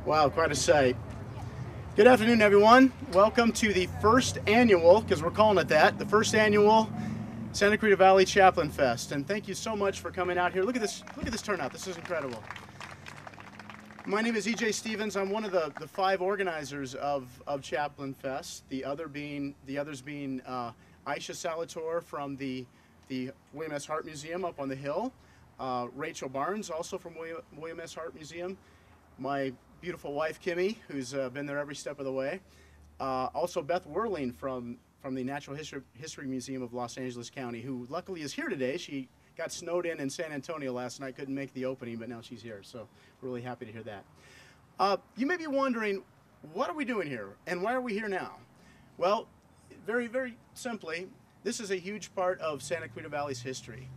Wow, quite a sight. Good afternoon, everyone. Welcome to the first annual, because we're calling it that, the first annual Santa Cruz Valley Chaplin Fest. And thank you so much for coming out here. Look at this turnout. This is incredible. My name is E.J. Stevens. I'm one of the 5 organizers of Chaplin Fest. The others being Aisha Salator from the William S. Hart Museum up on the hill, Rachel Barnes, also from William S. Hart Museum, my beautiful wife Kimmy, who's been there every step of the way, also Beth Whirling from the Natural History Museum of Los Angeles County, who luckily is here today. She got snowed in San Antonio last night, couldn't make the opening, but now she's here, so we're really happy to hear that. You may be wondering, what are we doing here, and why are we here now? Well, very, very simply, this is a huge part of Santa Cruz Valley's history.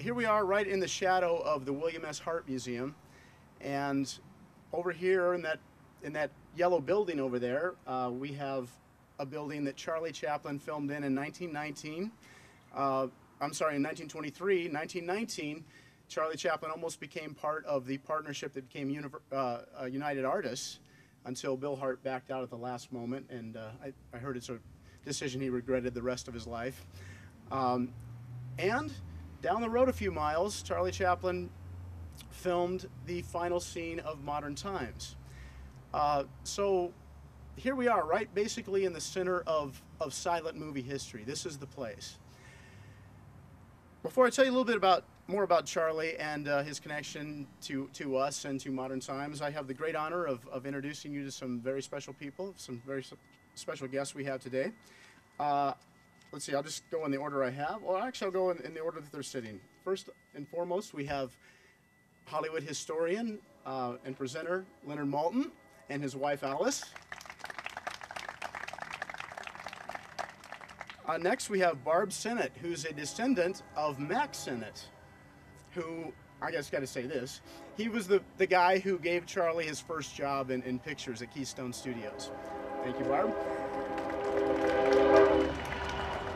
Here we are right in the shadow of the William S. Hart Museum, and over here in that yellow building over there, we have a building that Charlie Chaplin filmed in 1919. I'm sorry, in 1923. 1919, Charlie Chaplin almost became part of the partnership that became United Artists until Bill Hart backed out at the last moment, and I heard it's a decision he regretted the rest of his life. And down the road a few miles, Charlie Chaplin filmed the final scene of Modern Times. So here we are, right basically in the center of silent movie history. This is the place. Before I tell you a little bit more about Charlie and his connection to us and to Modern Times, I have the great honor of introducing you to some very special people, some very special guests we have today. Let's see, I'll just go in the order I have. Well, actually, I'll go in the order that they're sitting. First and foremost, we have Hollywood historian and presenter Leonard Maltin and his wife Alice. Next we have Barb Sennett, who's a descendant of Max Sennett, who, I just got to say this, he was the guy who gave Charlie his first job in pictures at Keystone Studios. Thank you, Barb.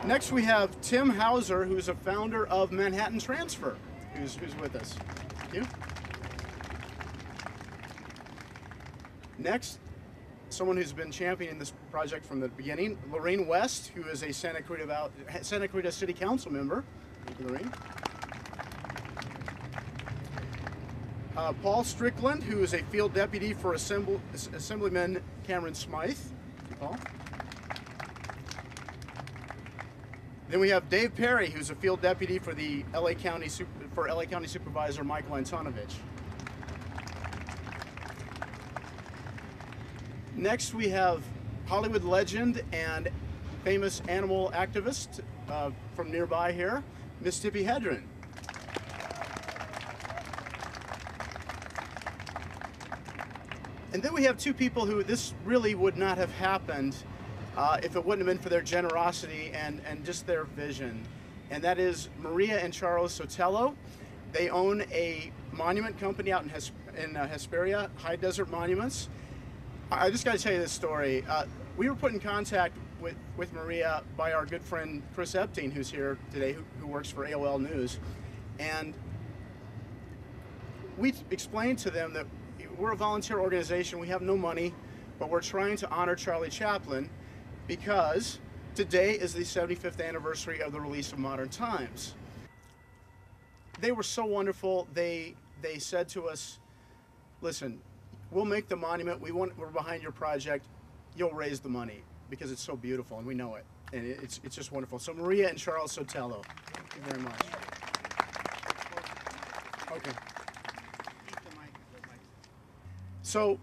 Next we have Tim Hauser, who's a founder of Manhattan Transfer, who's with us. Thank you. Next, someone who's been championing this project from the beginning, Lorraine West, who is a Santa Cruz City Council member. Thank you, Lorraine. Paul Strickland, who is a field deputy for Assemblyman Cameron Smythe. Thank you, Paul. Then we have Dave Perry, who's a field deputy for the LA County Supervisor Michael Antonovich. Next, we have Hollywood legend and famous animal activist from nearby here, Miss Tippi Hedren. And then we have 2 people who this really would not have happened if it wouldn't have been for their generosity and just their vision. And that is Maria and Charles Sotelo. They own a monument company out in Hesperia, High Desert Monuments. I just got to tell you this story. We were put in contact with Maria by our good friend Chris Epting, who's here today, who works for AOL News. And we explained to them that we're a volunteer organization, we have no money, but we're trying to honor Charlie Chaplin because today is the 75th anniversary of the release of Modern Times. They were so wonderful. They said to us, listen, we'll make the monument. We're behind your project. You'll raise the money because it's so beautiful, and we know it. And it's just wonderful. So Maria and Charles Sotelo, thank you very much. Okay. So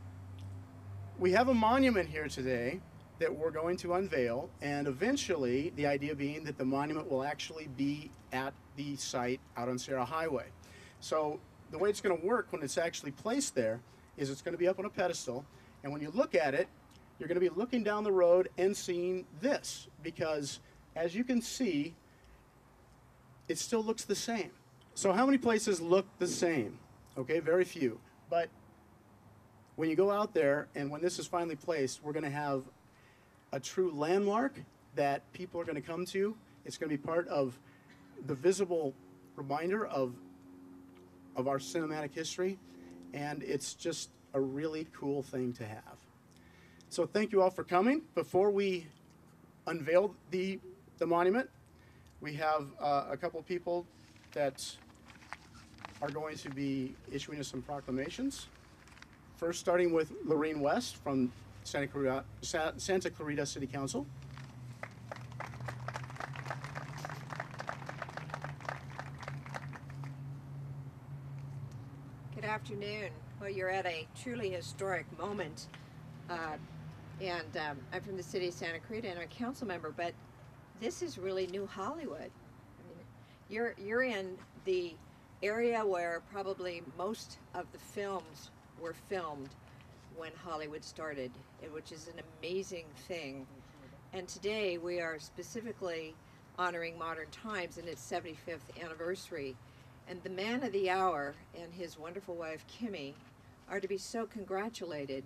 we have a monument here today that we're going to unveil, and eventually the idea being that the monument will actually be at the site out on Sierra Highway. So the way it's going to work when it's actually placed there is it's going to be up on a pedestal, and when you look at it, you're going to be looking down the road and seeing this, because as you can see, it still looks the same. So how many places look the same? Okay, very few. But when you go out there and when this is finally placed, we're going to have a true landmark that people are going to come to. It's going to be part of the visible reminder of our cinematic history. And it's just a really cool thing to have. So thank you all for coming. Before we unveil the monument, we have a couple people that are going to be issuing us some proclamations. First, starting with Lorene West from Santa Clarita City Council. Good afternoon. Well, you're at a truly historic moment. I'm from the city of Santa Clarita and I'm a council member, but this is really New Hollywood. I mean, you're in the area where probably most of the films were filmed when Hollywood started, which is an amazing thing. And today we are specifically honoring Modern Times and its 75th anniversary. And the man of the hour and his wonderful wife, Kimmy, are to be so congratulated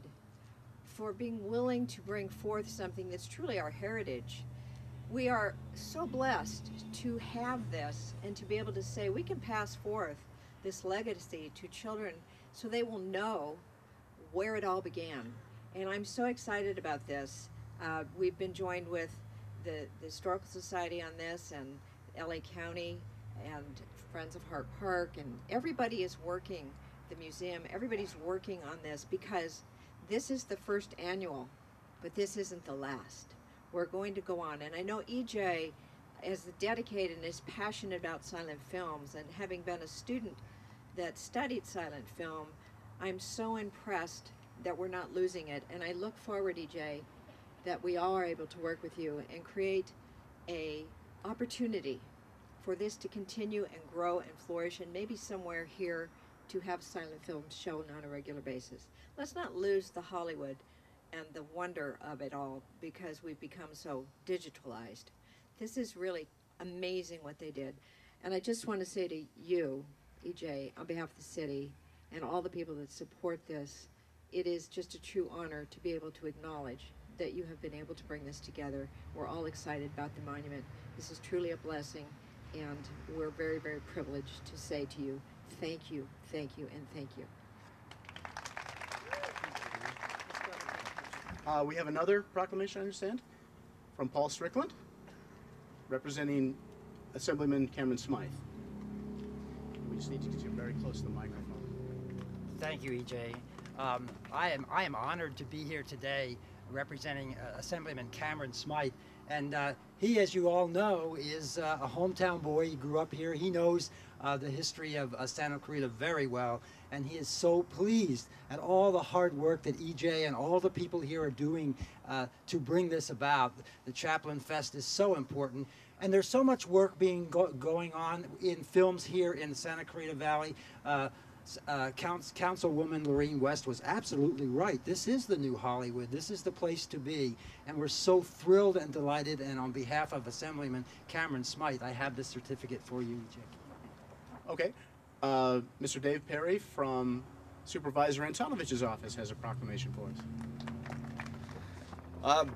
for being willing to bring forth something that's truly our heritage. We are so blessed to have this and to be able to say we can pass forth this legacy to children so they will know where it all began. And I'm so excited about this. We've been joined with the Historical Society on this, and LA County, and Friends of Hart Park, and everybody is working, the museum, everybody's working on this because this is the first annual, but this isn't the last. We're going to go on, and I know EJ is dedicated and is passionate about silent films, and having been a student that studied silent film, I'm so impressed that we're not losing it, and I look forward, EJ, that we all are able to work with you and create a opportunity for this to continue and grow and flourish, and maybe somewhere here to have silent films shown on a regular basis. Let's not lose the Hollywood and the wonder of it all because we've become so digitalized. This is really amazing what they did. And I just want to say to you, EJ, on behalf of the city and all the people that support this, it is just a true honor to be able to acknowledge that you have been able to bring this together. We're all excited about the monument. This is truly a blessing, and we're very, very privileged to say to you, thank you, and thank you. We have another proclamation, I understand, from Paul Strickland, representing Assemblyman Cameron Smythe. We just need to get you very close to the microphone. Thank you, EJ. I am honored to be here today representing Assemblyman Cameron Smythe. And he, as you all know, is a hometown boy. He grew up here. He knows the history of Santa Clarita very well. And he is so pleased at all the hard work that EJ and all the people here are doing to bring this about. The Chaplin Fest is so important. And there's so much work being going on in films here in the Santa Clarita Valley. Councilwoman Lorene West was absolutely right. This is the new Hollywood. This is the place to be. And we're so thrilled and delighted. And on behalf of Assemblyman Cameron Smythe, I have this certificate for you, EJ. Okay. Mr. Dave Perry from Supervisor Antonovich's office has a proclamation for us.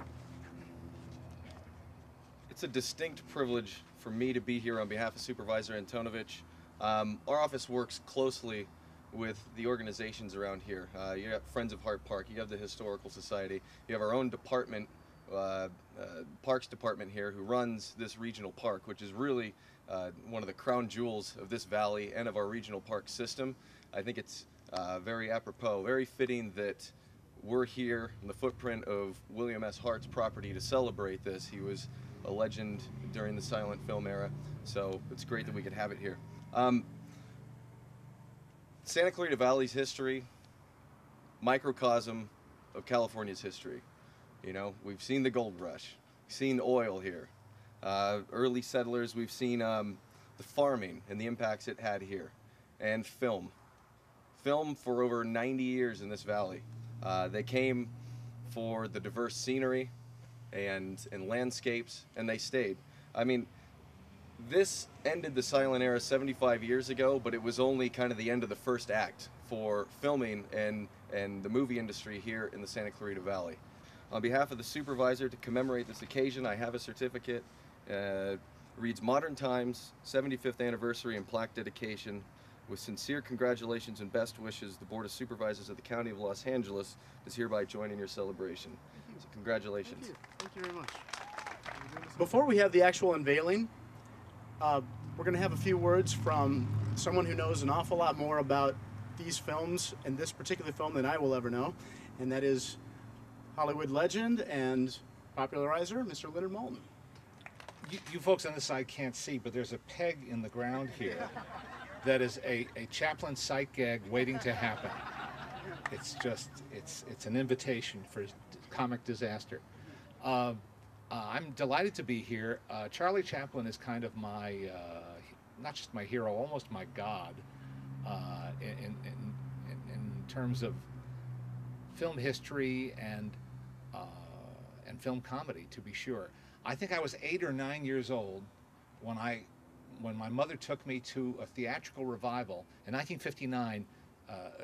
It's a distinct privilege for me to be here on behalf of Supervisor Antonovich. Our office works closely with the organizations around here. You have Friends of Hart Park, you have the Historical Society, you have our own department, Parks Department here, who runs this regional park, which is really one of the crown jewels of this valley and of our regional park system. I think it's very apropos, very fitting that we're here in the footprint of William S. Hart's property to celebrate this. He was a legend during the silent film era, so it's great that we could have it here. Santa Clarita Valley's history, microcosm of California's history. You know, we've seen the gold rush, we've seen oil here, early settlers, we've seen the farming and the impacts it had here, and film. Film for over 90 years in this valley. They came for the diverse scenery and landscapes, and they stayed. I mean, this ended the silent era 75 years ago, but it was only kind of the end of the first act for filming and the movie industry here in the Santa Clarita Valley. On behalf of the supervisor, to commemorate this occasion, I have a certificate. Reads Modern Times, 75th Anniversary and Plaque Dedication, With sincere congratulations and best wishes, the Board of Supervisors of the County of Los Angeles is hereby joining your celebration. So congratulations. Thank you very much. Before we have the actual unveiling, we're going to have a few words from someone who knows an awful lot more about these films and this particular film than I will ever know, and that is Hollywood legend and popularizer, Mr. Leonard Maltin. You folks on this side can't see, but there's a peg in the ground here that is a Chaplin sight gag waiting to happen. It's just, it's an invitation for comic disaster. I'm delighted to be here. Charlie Chaplin is kind of my, not just my hero, almost my god in terms of film history and film comedy, to be sure. I think I was 8 or 9 years old when my mother took me to a theatrical revival. In 1959,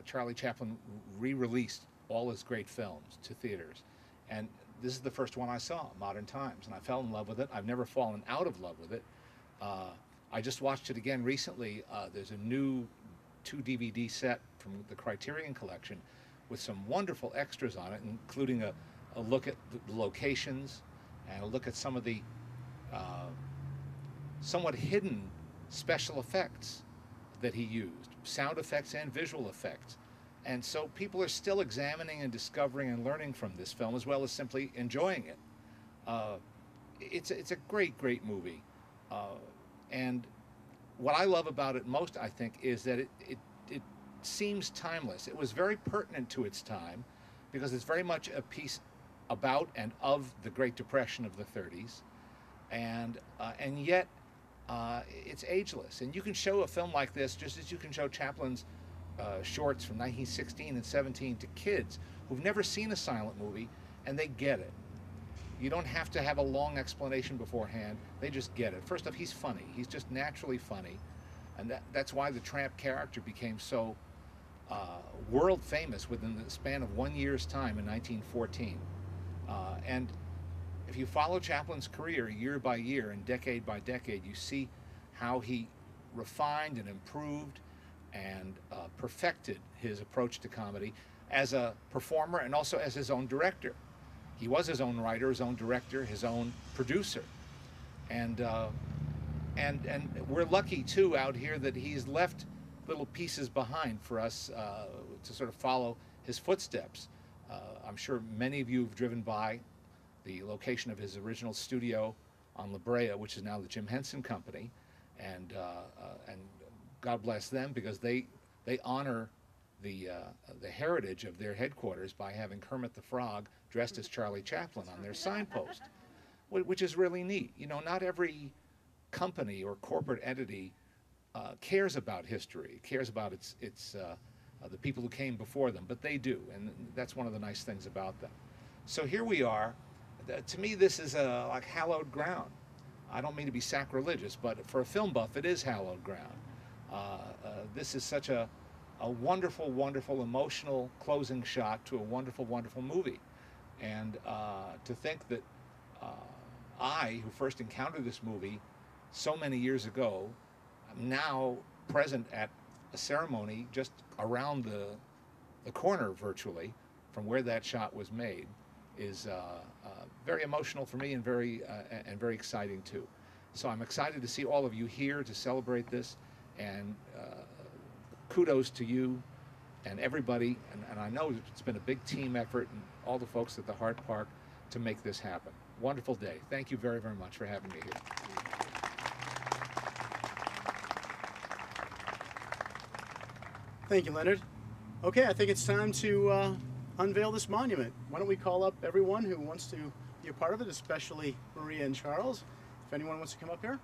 Charlie Chaplin re-released all his great films to theaters. And this is the first one I saw, Modern Times, and I fell in love with it. I've never fallen out of love with it. I just watched it again recently. There's a new 2 DVD set from the Criterion Collection with some wonderful extras on it, including a look at the locations and a look at some of the somewhat hidden special effects that he used, sound effects and visual effects. And so people are still examining and discovering and learning from this film, as well as simply enjoying it. It's a great, great movie. And what I love about it most, I think, is that it seems timeless. It was very pertinent to its time because it's very much a piece about and of the Great Depression of the 30s. And yet it's ageless. And you can show a film like this just as you can show Chaplin's shorts from 1916 and 17 to kids who've never seen a silent movie, and they get it. You don't have to have a long explanation beforehand. They just get it. First off, he's funny. He's just naturally funny. And that's why the tramp character became so world famous within the span of 1 year's time in 1914. And if you follow Chaplin's career year by year and decade by decade, you see how he refined and improved and perfected his approach to comedy as a performer and also as his own director. He was his own writer, his own director, his own producer. And we're lucky, too, out here that he's left little pieces behind for us to sort of follow his footsteps. I'm sure many of you have driven by the location of his original studio on La Brea, which is now the Jim Henson Company. And God bless them, because they honor the heritage of their headquarters by having Kermit the Frog dressed as Charlie Chaplin on their signpost, which is really neat. You know, not every company or corporate entity cares about history, cares about the people who came before them, but they do, and that's one of the nice things about them. So here we are. To me, this is like hallowed ground. I don't mean to be sacrilegious, but for a film buff, it is hallowed ground. This is such a wonderful, wonderful, emotional closing shot to a wonderful, wonderful movie. And to think that I, who first encountered this movie so many years ago, am now present at a ceremony just around the corner, virtually, from where that shot was made, is very emotional for me and very exciting too. So I'm excited to see all of you here to celebrate this, and kudos to you and everybody. And I know it's been a big team effort, and all the folks at the Hart Park to make this happen. Wonderful day. Thank you very, very much for having me here. Thank you, Leonard. Okay, I think it's time to unveil this monument. Why don't we call up everyone who wants to be a part of it, especially Maria and Charles. If anyone wants to come up here.